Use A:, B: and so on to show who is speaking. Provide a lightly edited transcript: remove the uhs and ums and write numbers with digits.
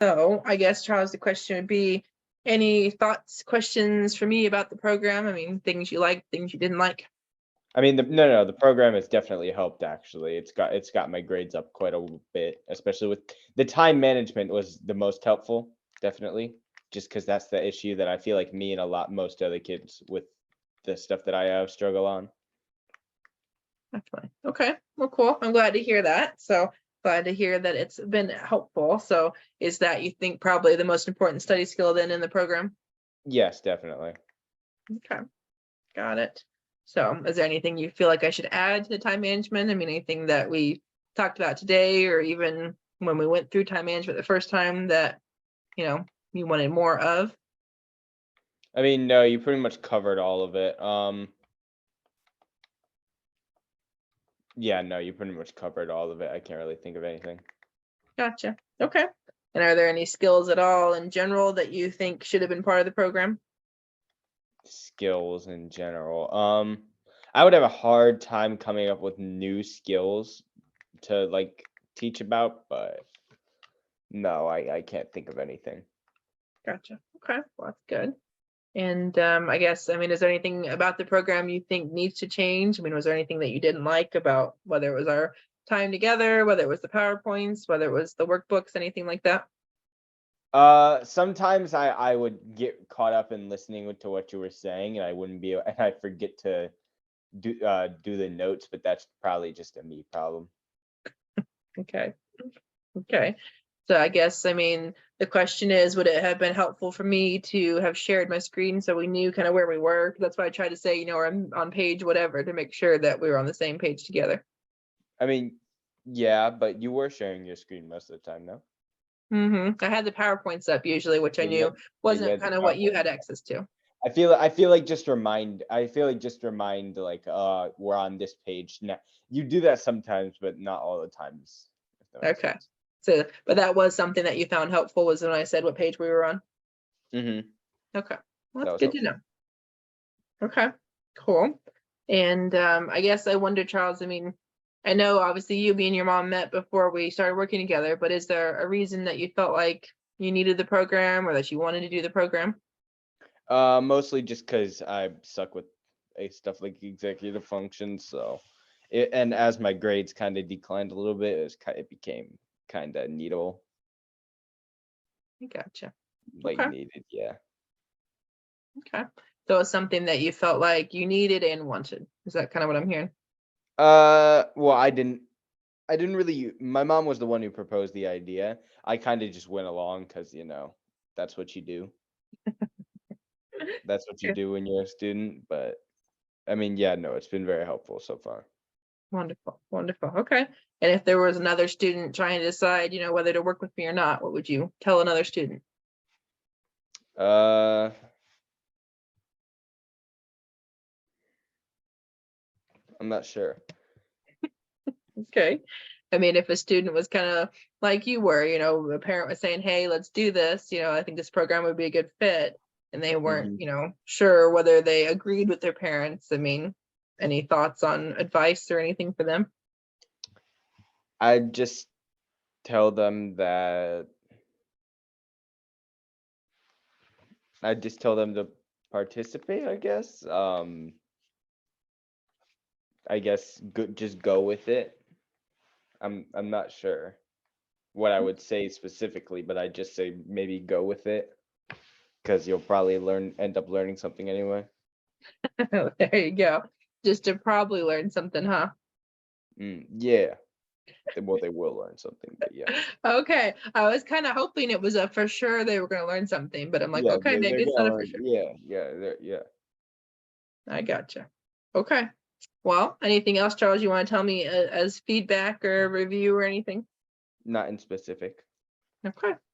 A: So I guess, Charles, the question would be, any thoughts, questions for me about the program? I mean, things you liked, things you didn't like.
B: I mean, no, the program has definitely helped. Actually, it's got my grades up quite a little bit, especially with the time management was the most helpful, definitely. Just because that's the issue that I feel like me and most other kids with the stuff that I have struggle on.
A: Definitely. Okay. Well, cool. I'm glad to hear that. So glad to hear that it's been helpful. So is that, you think, probably the most important study skill then in the program?
B: Yes, definitely.
A: Okay. Got it. So is there anything you feel like I should add to the time management? I mean, anything that we talked about today, or even when we went through time management the first time, that, you wanted more of?
B: I mean, no, you pretty much covered all of it. Yeah, no, you pretty much covered all of it. I can't really think of anything.
A: Gotcha. Okay. And are there any skills at all in general that you think should have been part of the program?
B: Skills in general. I would have a hard time coming up with new skills to like teach about, but no, I can't think of anything.
A: Gotcha. Okay. Well, that's good. And I guess, I mean, is there anything about the program you think needs to change? I mean, was there anything that you didn't like about, whether it was our time together, whether it was the PowerPoints, whether it was the workbooks, anything like that?
B: Sometimes I would get caught up in listening to what you were saying, and I wouldn't be, and I forget to do the notes, but that's probably just a me problem.
A: Okay. Okay. So I guess, I mean, the question is, would it have been helpful for me to have shared my screen so we knew kind of where we were? That's why I tried to say, or on page whatever, to make sure that we were on the same page together.
B: I mean, yeah, but you were sharing your screen most of the time, no?
A: I had the PowerPoints up usually, which I
B: Yeah,
A: knew
B: you
A: wasn't
B: had the
A: kind of what you had
B: PowerPoint.
A: access to.
B: I feel like just remind like we're on this page now. You do that sometimes, but not all the times, if that makes
A: Okay.
B: sense.
A: So, but that was something that you found helpful, was when I said what page we were on.
B: Mm-hmm.
A: Okay. Well,
B: That
A: that's
B: was
A: good to
B: helpful.
A: know. Okay. Cool. And I guess I wonder, Charles, I mean, I know obviously you, me and your mom met before we started working together, but is there a reason that you felt like you needed the program, or that you wanted to do the program?
B: Mostly just because I suck with stuff like executive functions, so and as my grades kind of declined a little bit, it became kind of needle
A: I gotcha.
B: like
A: Okay.
B: needed, yeah.
A: Okay. So it's something that you felt like you needed and wanted. Is that kind of what I'm hearing?
B: Well, I didn't really. My mom was the one who proposed the idea. I kind of just went along because that's what you do. That's what you
A: Okay.
B: do when you're a student. But I mean, yeah, no, it's been very helpful so far.
A: Wonderful. Wonderful. Okay. And if there was another student trying to decide, whether to work with me or not, what would you tell another student?
B: Uh, I'm not sure.
A: Okay. I mean, if a student was kind of like you were, a parent was saying, hey, let's do this, I think this program would be a good fit, and they weren't,
B: Hmm.
A: sure whether they agreed with their parents. I mean, any thoughts on advice or anything for them?
B: I just tell them that I just tell them to participate, I guess. I guess just go with it. I'm not sure what I would say specifically, but I just say maybe go with it because you'll probably end up learning something anyway.
A: There you go. Just to probably learn something, huh?
B: Yeah. Well, they will learn something, but yeah.
A: Okay. I was kind of hoping it was a for sure they were going to learn something, but I'm like,
B: Yeah,
A: okay,
B: they're
A: maybe it's not
B: gonna
A: a for
B: learn.
A: sure.
B: Yeah, yeah, yeah.
A: I gotcha. Okay. Well, anything else, Charles, you want to tell me as feedback or review or anything?
B: Not in specific.
A: Okay.